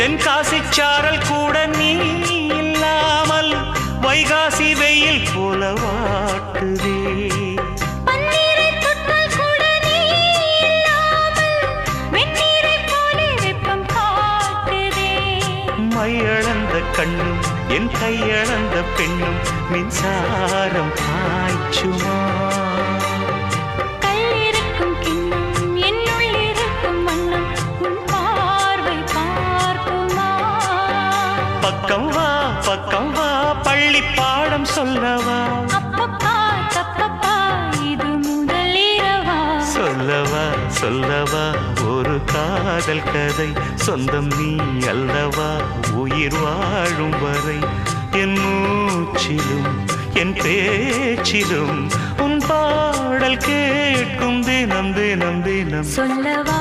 தென்காசி சாரல் கூட நீ இல்லாமல் வைகாசி வெயில் போல வாட்டுதே. மையளந்த கண்ணும் என் கையளந்த பெண்ணும் மின்சாரம் பாய்ச்சுமா. கல்லிருக்கும் கிண்ணம் என்னுள் இருக்கும் வண்ணம் உன் பார்வை பார்க்குமா. பக்கம் வா பள்ளி பாடம் சொல்லவா. அப்பப்பா தப்பப்பா இது முதலிரவா. சொல்லவா ஒரு காதல் கதை. சொந்தம் நீ அல்லவா உயிர் வாழும் வரை. என் மூச்சிலும் என் பேச்சிலும் உன் பாடல் கேட்கும் தினம் தினம் தினம். சொல்லவா